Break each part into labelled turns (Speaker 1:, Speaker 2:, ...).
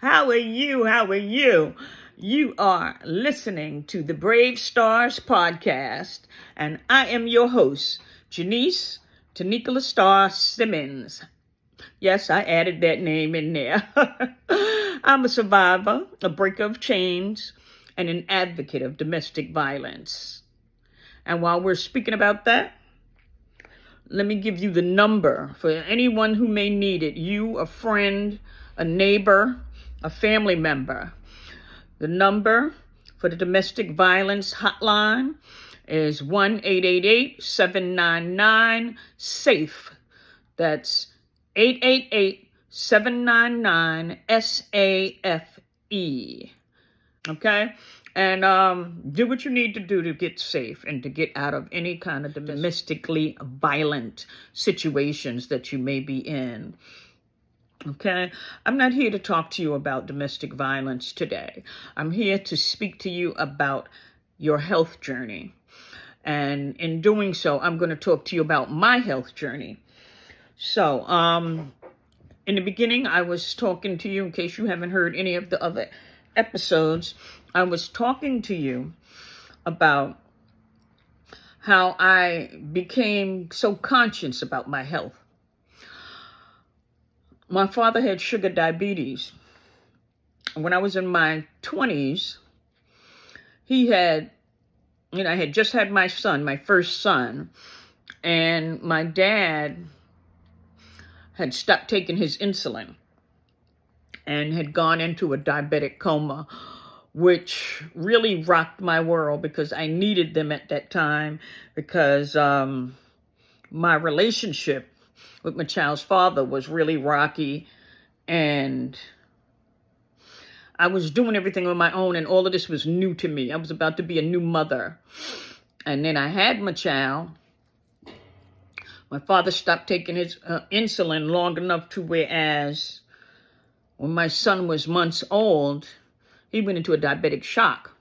Speaker 1: How are you? How are you? You are listening to the Brave Starrz Podcast, and I am your host, Janice Tanika Starr Simmons. Yes, I added that name in there. I'm a survivor, a breaker of chains, and an advocate of domestic violence. And while we're speaking about that, let me give you the number for anyone who may need it. You, a friend, a neighbor, a family member. The number for the domestic violence hotline is 1-888-799-SAFE. That's 888-799-SAFE. Okay? And do what you need to do to get safe and to get out of any kind of domestically violent situations that you may be in. Okay, I'm not here to talk to you about domestic violence today. I'm here to speak to you about your health journey. And in doing so, I'm going to talk to you about my health journey. So, in the beginning, I was talking to you, in case you haven't heard any of the other episodes, I was talking to you about how I became so conscious about my health. My father had sugar diabetes. When I was in my 20s, I had just had my son, my first son, and my dad had stopped taking his insulin and had gone into a diabetic coma, which really rocked my world because I needed them at that time because my relationship with my child's father was really rocky, and I was doing everything on my own, and all of this was new to me. I was about to be a new mother. And then I had my child. My father stopped taking his insulin long enough to whereas when my son was months old, he went into a diabetic shock,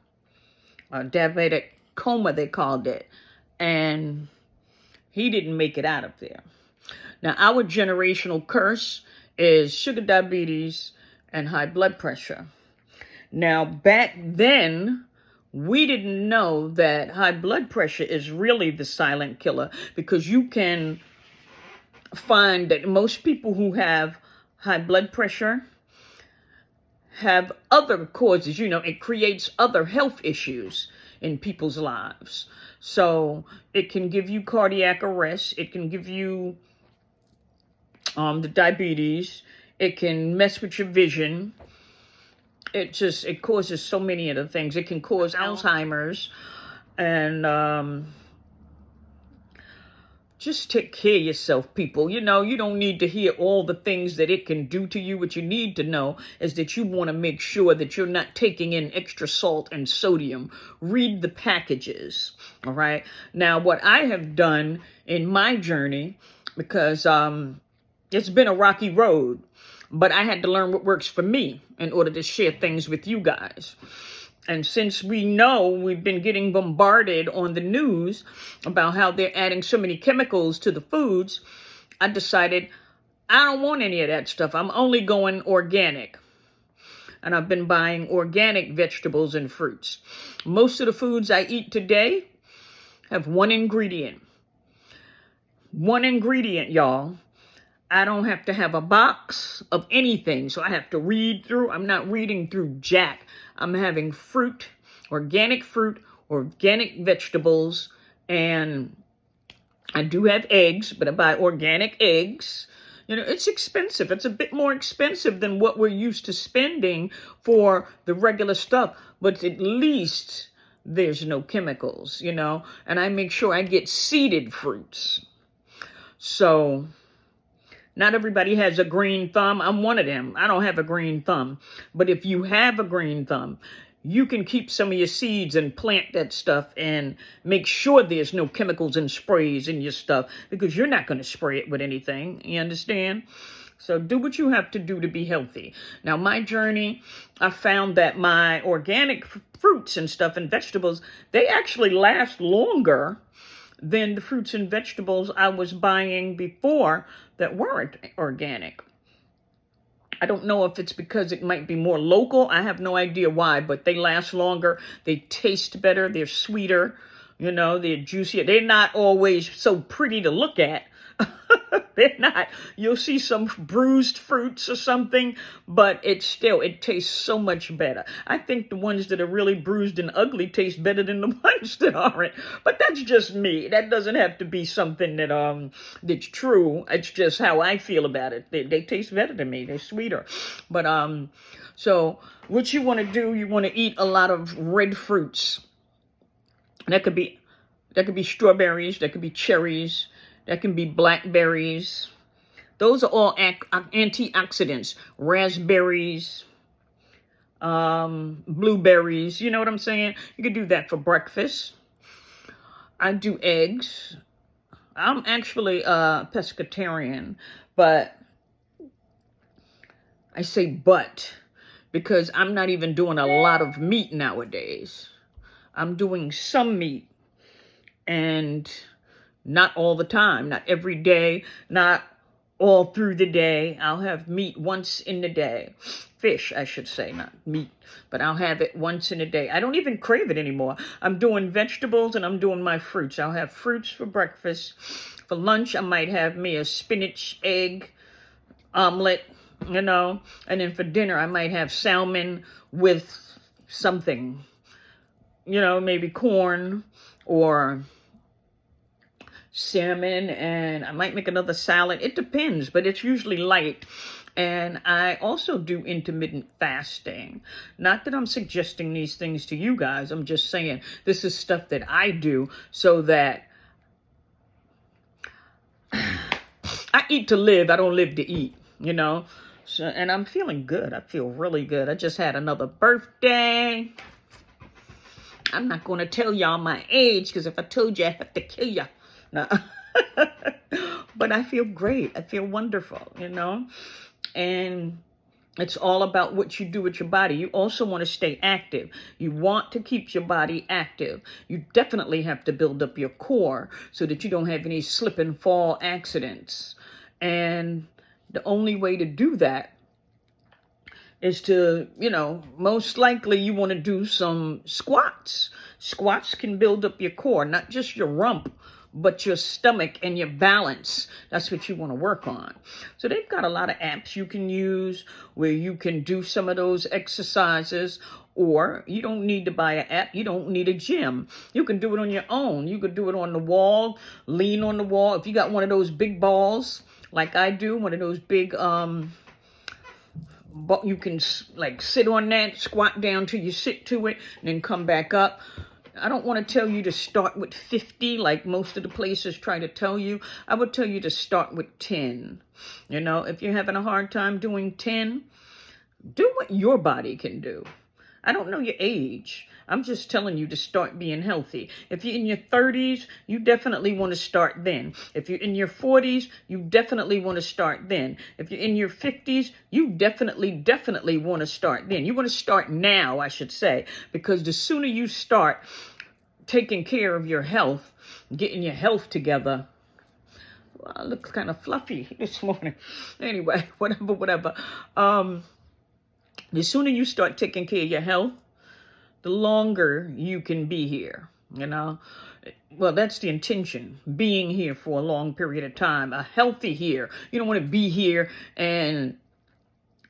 Speaker 1: a diabetic coma, they called it. And he didn't make it out of there. Now, our generational curse is sugar diabetes and high blood pressure. Now, back then, we didn't know that high blood pressure is really the silent killer, because you can find that most people who have high blood pressure have other causes. It creates other health issues in people's lives. So it can give you cardiac arrest. It can give you the diabetes. It can mess with your vision. It causes so many other things. It can cause Alzheimer's. And just take care of yourself, people. You don't need to hear all the things that it can do to you. What you need to know is that you want to make sure that you're not taking in extra salt and sodium. Read the packages, all right? Now, what I have done in my journey, because it's been a rocky road, but I had to learn what works for me in order to share things with you guys. And since we know we've been getting bombarded on the news about how they're adding so many chemicals to the foods, I decided I don't want any of that stuff. I'm only going organic. And I've been buying organic vegetables and fruits. Most of the foods I eat today have one ingredient. One ingredient, y'all. I don't have to have a box of anything, so I have to read through. I'm not reading through jack. I'm having fruit, organic vegetables, and I do have eggs, but I buy organic eggs. It's expensive. It's a bit more expensive than what we're used to spending for the regular stuff, but at least there's no chemicals, and I make sure I get seeded fruits. So not everybody has a green thumb. I'm one of them. I don't have a green thumb. But if you have a green thumb, you can keep some of your seeds and plant that stuff and make sure there's no chemicals and sprays in your stuff, because you're not going to spray it with anything. You understand? So do what you have to do to be healthy. Now, my journey, I found that my organic fruits and stuff and vegetables, they actually last longer than the fruits and vegetables I was buying before that weren't organic. I don't know if it's because it might be more local. I have no idea why, but they last longer. They taste better. They're sweeter. They're juicier. They're not always so pretty to look at. They're not. You'll see some bruised fruits or something, but it tastes so much better. I think the ones that are really bruised and ugly taste better than the ones that aren't. But that's just me. That doesn't have to be something that's true. It's just how I feel about it. They taste better to me. They're sweeter. But so what you want to do, you want to eat a lot of red fruits. That could be strawberries, that could be cherries, that can be blackberries. Those are all antioxidants. Raspberries, blueberries, you know what I'm saying? You could do that for breakfast. I do eggs. I'm actually a pescatarian, but I say but because I'm not even doing a lot of meat nowadays. I'm doing some meat, and not all the time, not every day, not all through the day. I'll have meat once in the day. Fish, I should say, not meat, but I'll have it once in a day. I don't even crave it anymore. I'm doing vegetables and I'm doing my fruits. I'll have fruits for breakfast. For lunch, I might have me a spinach, egg, omelet, and then for dinner, I might have salmon with something, maybe corn or salmon, and I might make another salad. It depends, but it's usually light. And I also do intermittent fasting. Not that I'm suggesting these things to you guys. I'm just saying this is stuff that I do so that I eat to live. I don't live to eat, So, and I'm feeling good. I feel really good. I just had another birthday. I'm not going to tell y'all my age, because if I told you, I have to kill you. No. But I feel great. I feel wonderful, And it's all about what you do with your body. You also want to stay active. You want to keep your body active. You definitely have to build up your core so that you don't have any slip and fall accidents. And the only way to do that is to, most likely you want to do some squats. Squats can build up your core, not just your rump, but your stomach and your balance. That's what you want to work on. So they've got a lot of apps you can use where you can do some of those exercises, or you don't need to buy an app. You don't need a gym. You can do it on your own. You could do it on the wall, lean on the wall. If you got one of those big balls like I do, one of those big, but you can like sit on that, squat down till you sit to it, and then come back up. I don't want to tell you to start with 50 like most of the places try to tell you. I would tell you to start with 10. If you're having a hard time doing 10, do what your body can do. I don't know your age. I'm just telling you to start being healthy. If you're in your 30s, you definitely want to start then. If you're in your 40s, you definitely want to start then. If you're in your 50s, you definitely want to start then. You want to start now, I should say, because the sooner you start taking care of your health, getting your health together. Well, I look kind of fluffy this morning. Anyway, whatever. The sooner you start taking care of your health, the longer you can be here, Well, that's the intention, being here for a long period of time, a healthy here. You don't want to be here and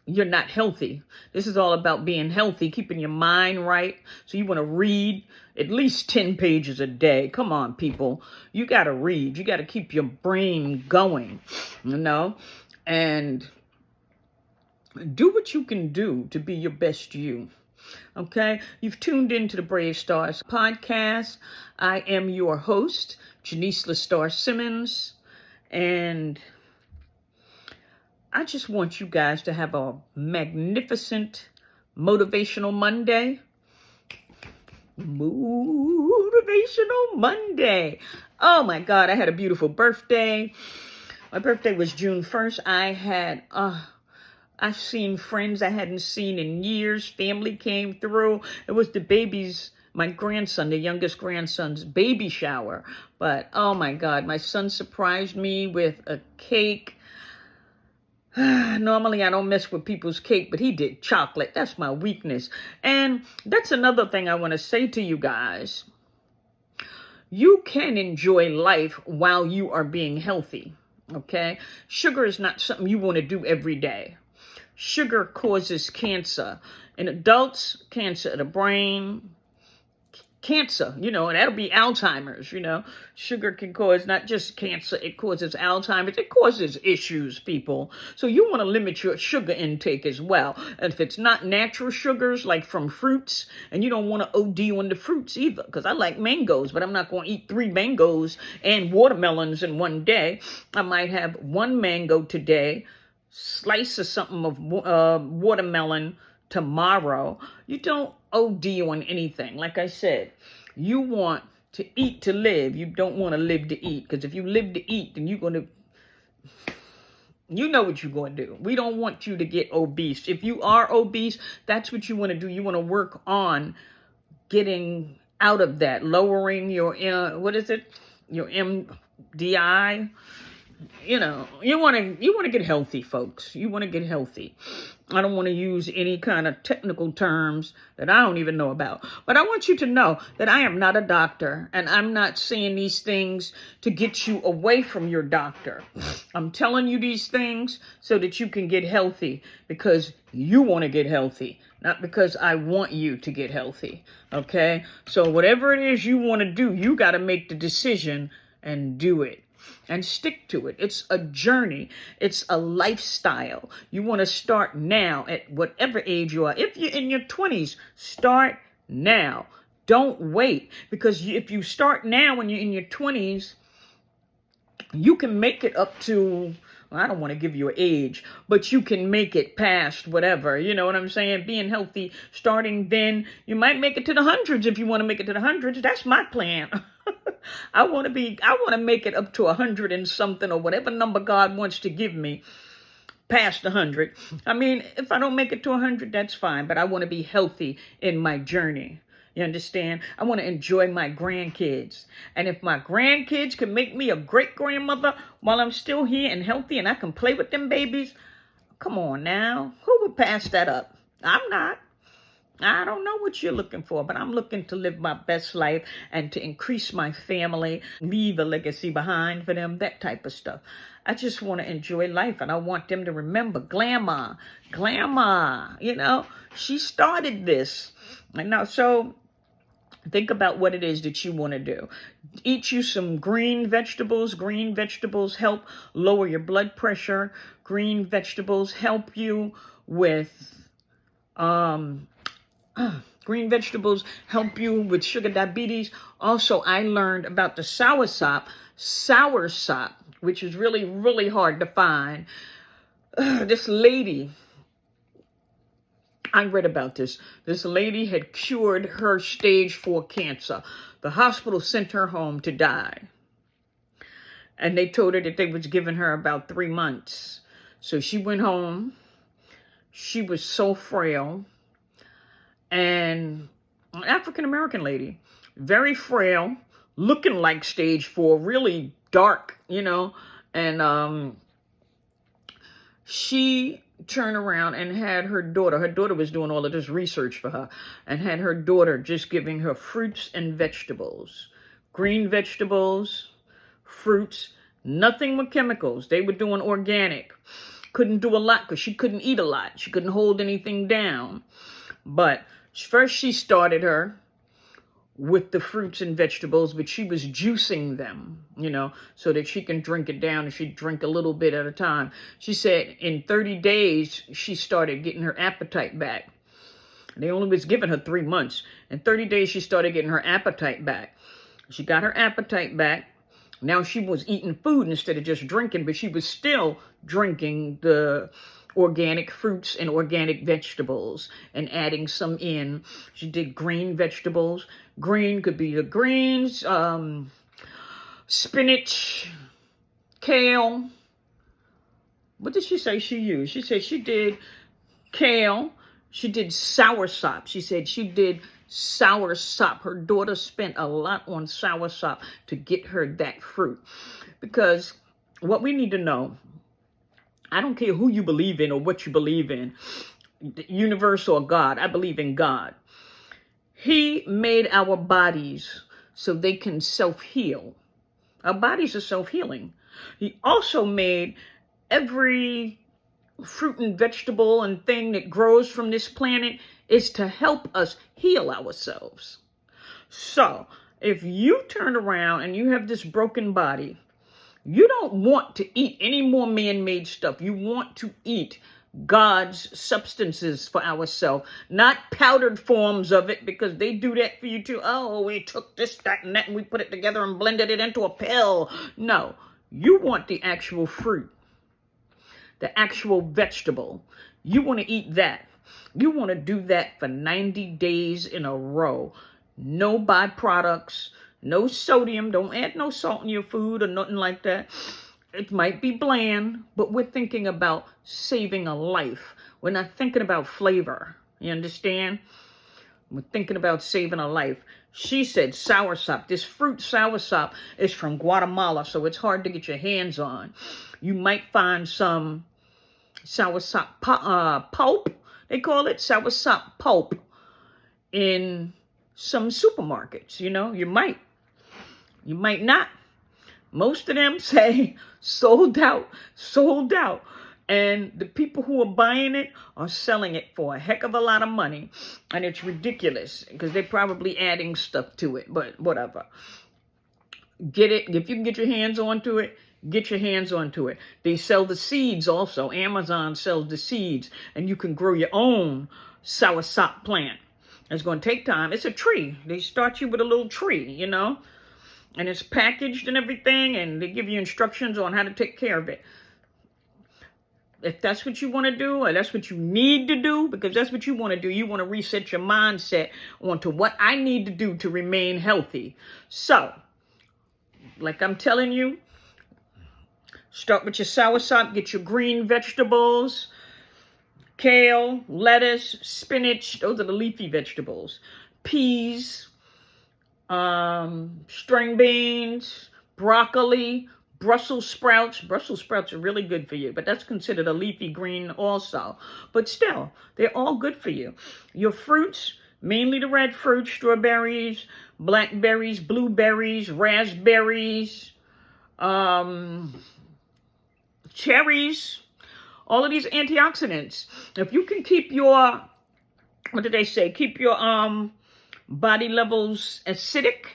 Speaker 1: you're not healthy. This is all about being healthy, keeping your mind right. So you want to read at least 10 pages a day. Come on, people. You got to read. You got to keep your brain going, and do what you can do to be your best you. Okay, you've tuned into the Brave Starrz Podcast. I am your host, Janice LaStar Simmons, and I just want you guys to have a magnificent Motivational Monday. Motivational Monday. Oh my God, I had a beautiful birthday. My birthday was June 1st. I've seen friends I hadn't seen in years. Family came through. It was the baby's, my grandson, the youngest grandson's baby shower. But oh my God, my son surprised me with a cake. Normally, I don't mess with people's cake, but he did chocolate. That's my weakness. And that's another thing I want to say to you guys. You can enjoy life while you are being healthy, okay? Sugar is not something you want to do every day. Sugar causes cancer. In adults, cancer of the brain, cancer, and that'll be Alzheimer's, Sugar can cause not just cancer, it causes Alzheimer's, it causes issues, people. So you want to limit your sugar intake as well. And if it's not natural sugars, like from fruits, and you don't want to OD on the fruits either, because I like mangoes, but I'm not going to eat 3 mangoes and watermelons in one day. I might have 1 mango today, slice of something of watermelon tomorrow. You don't OD on anything. Like I said, you want to eat to live. You don't want to live to eat. Because if you live to eat, then you know what you're going to do. We don't want you to get obese. If you are obese, that's what you want to do. You want to work on getting out of that, lowering your, your MDI. You want to get healthy, folks. You want to get healthy. I don't want to use any kind of technical terms that I don't even know about. But I want you to know that I am not a doctor, and I'm not saying these things to get you away from your doctor. I'm telling you these things so that you can get healthy because you want to get healthy, not because I want you to get healthy. Okay? So whatever it is you want to do, you got to make the decision and do it. And stick to it. It's a journey. It's a lifestyle. You want to start now at whatever age you are. If you're in your 20s, start now. Don't wait. Because if you start now when you're in your 20s, you can make it up to, I don't want to give you an age, but you can make it past whatever. You know what I'm saying? Being healthy, starting then, you might make it to the hundreds if you want to make it to the hundreds. That's my plan. I want to make it up to 100 and something or whatever number God wants to give me past 100. I mean, if I don't make it to 100, that's fine, but I want to be healthy in my journey. You understand? I want to enjoy my grandkids. And if my grandkids can make me a great grandmother while I'm still here and healthy and I can play with them babies, come on now. Who would pass that up? I'm not. I don't know what you're looking for, but I'm looking to live my best life and to increase my family, leave a legacy behind for them, that type of stuff. I just want to enjoy life, and I want them to remember Grandma, she started this. And now, so think about what it is that you want to do. Eat you some green vegetables. Green vegetables help lower your blood pressure. Green vegetables help you with, green vegetables help you with sugar diabetes. Also, I learned about the soursop, which is really, really hard to find. This lady, I read about this. This lady had cured her stage 4 cancer. The hospital sent her home to die. And they told her that they was giving her about 3 months. So she went home. She was so frail. And an African-American lady, very frail, looking like stage 4, really dark, and she turned around and had her daughter was doing all of this research for her, and had her daughter just giving her fruits and vegetables, green vegetables, fruits, nothing with chemicals. They were doing organic. Couldn't do a lot because she couldn't eat a lot. She couldn't hold anything down. But first she started her with the fruits and vegetables, but she was juicing them, so that she can drink it down, and she'd drink a little bit at a time. She said in 30 days, she started getting her appetite back. They only was giving her 3 months. In 30 days, she started getting her appetite back. She got her appetite back. Now she was eating food instead of just drinking, but she was still drinking the organic fruits and organic vegetables and adding some in. She did green vegetables. Green could be the greens, spinach, kale. What did she say she used? She said she did kale. She did soursop. She said she did soursop. Her daughter spent a lot on soursop to get her that fruit. Because what we need to know, I don't care who you believe in or what you believe in, the universe or God. I believe in God. He made our bodies so they can self-heal. Our bodies are self-healing. He also made every fruit and vegetable and thing that grows from this planet is to help us heal ourselves. So if you turn around and you have this broken body, you don't want to eat any more man-made stuff. You want to eat God's substances for ourselves, not powdered forms of it, because they do that for you too. Oh, we took this, that, and that, and we put it together and blended it into a pill. No, you want the actual fruit, the actual vegetable. You want to eat that. You want to do that for 90 days in a row. No byproducts, no sodium. Don't add no salt in your food or nothing like that. It might be bland, but we're thinking about saving a life. We're not thinking about flavor. You understand? We're thinking about saving a life. She said soursop. This fruit soursop is from Guatemala, so it's hard to get your hands on. You might find some soursop pulp. They call it soursop pulp in some supermarkets. You know, you might not. Most of them say sold out. And the people who are buying it are selling it for a heck of a lot of money. And it's ridiculous because they're probably adding stuff to it, but whatever. Get it. If you can get your hands onto it, get your hands onto it. They sell the seeds also. Amazon sells the seeds, and you can grow your own soursop plant. It's going to take time. It's a tree. They start you with a little tree, you know. And it's packaged and everything, and they give you instructions on how to take care of it. If that's what you want to do, or that's what you need to do, because that's what you want to do, you want to reset your mindset onto what I need to do to remain healthy. So, like I'm telling you, start with your soursop, get your green vegetables, kale, lettuce, spinach, those are the leafy vegetables, peas, string beans, broccoli, Brussels sprouts. Brussels sprouts are really good for you, but that's considered a leafy green also. But still, they're all good for you. Your fruits, mainly the red fruits, strawberries, blackberries, blueberries, raspberries, cherries, all of these antioxidants. If you can keep your, what did they say? Keep your, body levels acidic,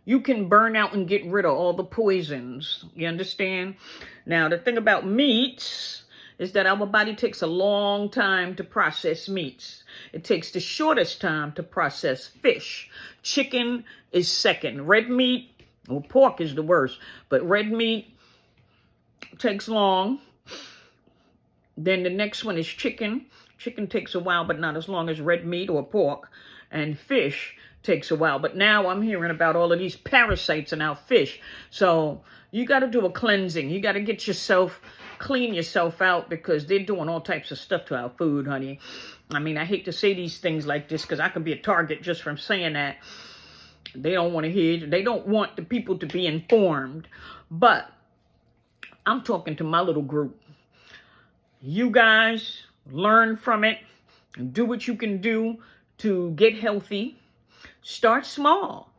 Speaker 1: you can burn out and get rid of all the poisons. You understand? Now, the thing about meats is that our body takes a long time to process meats. It takes the shortest time to process fish. Chicken is second. Red meat, well, pork is the worst, but red meat takes long. Then the next one is chicken. Chicken takes a while, but not as long as red meat or pork. And fish takes a while. But now I'm hearing about all of these parasites in our fish. So you got to do a cleansing. You got to get yourself, clean yourself out, because they're doing all types of stuff to our food, honey. I mean, I hate to say these things like this because I could be a target just from saying that. They don't want to hear. They don't want the people to be informed. But I'm talking to my little group. You guys learn from it and do what you can do to get healthy. Start small.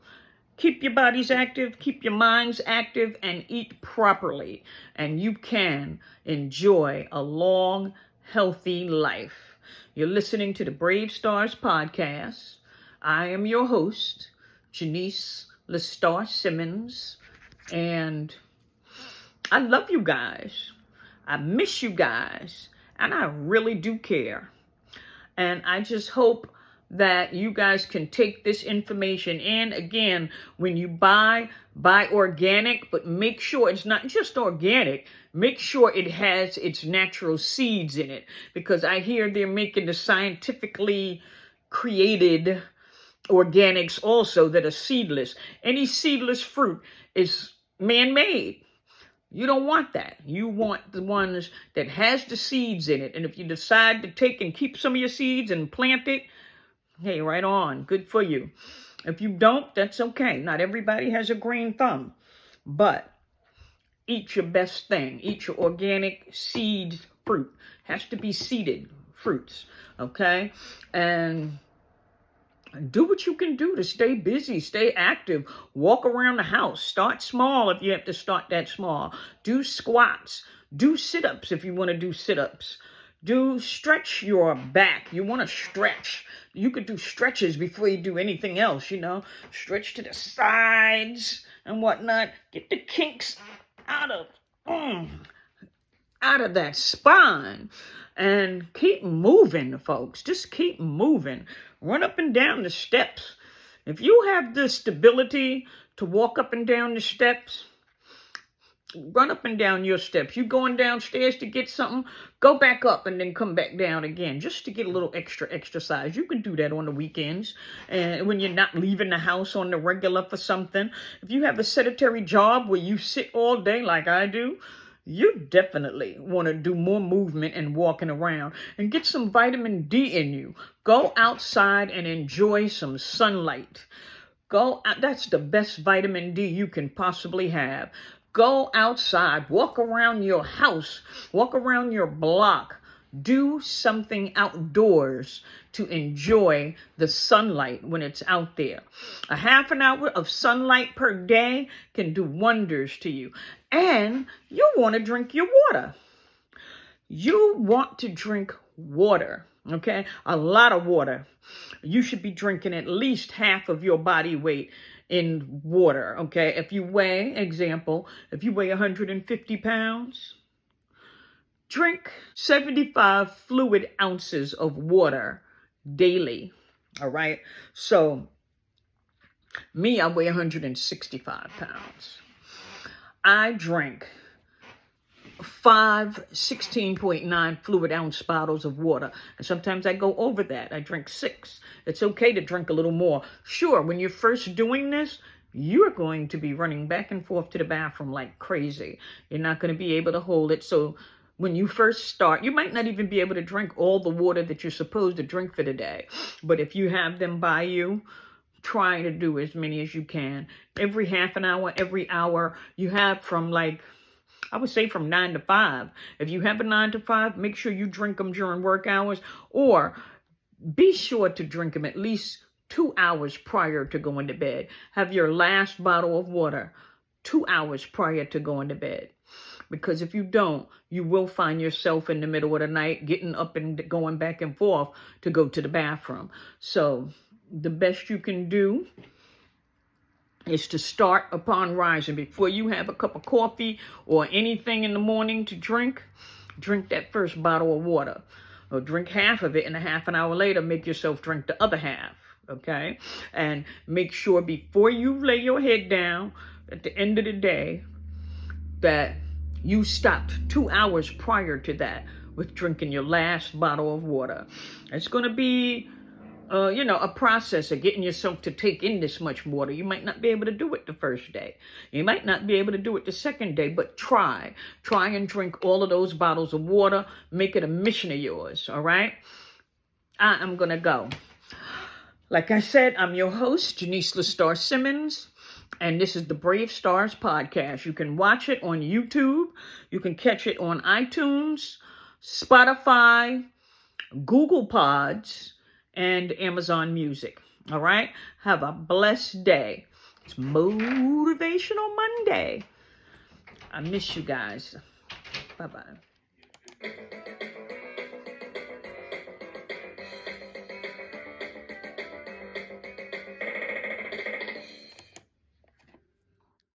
Speaker 1: Keep your bodies active, keep your minds active, and eat properly. And you can enjoy a long, healthy life. You're listening to the Brave Starrz Podcast. I am your host, Janice LaStar Simmons. And I love you guys. I miss you guys. And I really do care. And I just hope that you guys can take this information in. Again, when you buy organic, but make sure it's not just organic. Make sure it has its natural seeds in it, because I hear they're making the scientifically created organics also that are seedless. Any seedless fruit is man-made. You don't want that. You want the ones that has the seeds in it. And if you decide to take and keep some of your seeds and plant it, hey, right on. Good for you. If you don't, that's okay. Not everybody has a green thumb. But eat your best thing. Eat your organic seed fruit. Has to be seeded fruits, okay? And do what you can do to stay busy, stay active, walk around the house, start small if you have to start that small. Do squats, do sit-ups if you want to do sit-ups. Stretch your back. You want to stretch. You could do stretches before you do anything else, Stretch to the sides and whatnot. Get the kinks out of that spine. And keep moving, folks. Just keep moving. Run up and down the steps. If you have the stability to walk up and down the steps, run up and down your steps. You going downstairs to get something, go back up and then come back down again just to get a little extra exercise. You can do that on the weekends and when you're not leaving the house on the regular for something. If you have a sedentary job where you sit all day like I do, you definitely want to do more movement and walking around and get some vitamin D in you. Go outside and enjoy some sunlight. Go out. That's the best vitamin D you can possibly have. Go outside, walk around your house, walk around your block. Do something outdoors to enjoy the sunlight when it's out there. A half an hour of sunlight per day can do wonders to you. And you want to drink your water. You want to drink water, okay? A lot of water. You should be drinking at least half of your body weight in water, okay? If you weigh 150 pounds, drink 75 fluid ounces of water daily, all right? So, me, I weigh 165 pounds. I drink 5 16.9 fluid ounce bottles of water. And sometimes I go over that. I drink 6. It's okay to drink a little more. Sure, when you're first doing this, you're going to be running back and forth to the bathroom like crazy. You're not going to be able to hold it. So when you first start, you might not even be able to drink all the water that you're supposed to drink for the day. But if you have them by you, try to do as many as you can. Every half an hour, every hour, you have from I would say from 9 to 5. If you have a 9 to 5, make sure you drink them during work hours, or be sure to drink them at least 2 hours prior to going to bed. Have your last bottle of water 2 hours prior to going to bed. Because if you don't, you will find yourself in the middle of the night getting up and going back and forth to go to the bathroom. So the best you can do is to start upon rising. Before you have a cup of coffee or anything in the morning to drink that first bottle of water. Or drink half of it, and a half an hour later, make yourself drink the other half, okay? And make sure before you lay your head down at the end of the day that you stopped 2 hours prior to that with drinking your last bottle of water. It's going to be a process of getting yourself to take in this much water. You might not be able to do it the first day. You might not be able to do it the second day, but try. Try and drink all of those bottles of water. Make it a mission of yours, all right? I am going to go. Like I said, I'm your host, Janice LaStar Simmons, and this is the Brave Starrz Podcast. You can watch it on YouTube. You can catch it on iTunes, Spotify, Google Pods, and Amazon Music. All right? Have a blessed day. It's Motivational Monday. I miss you guys. Bye-bye.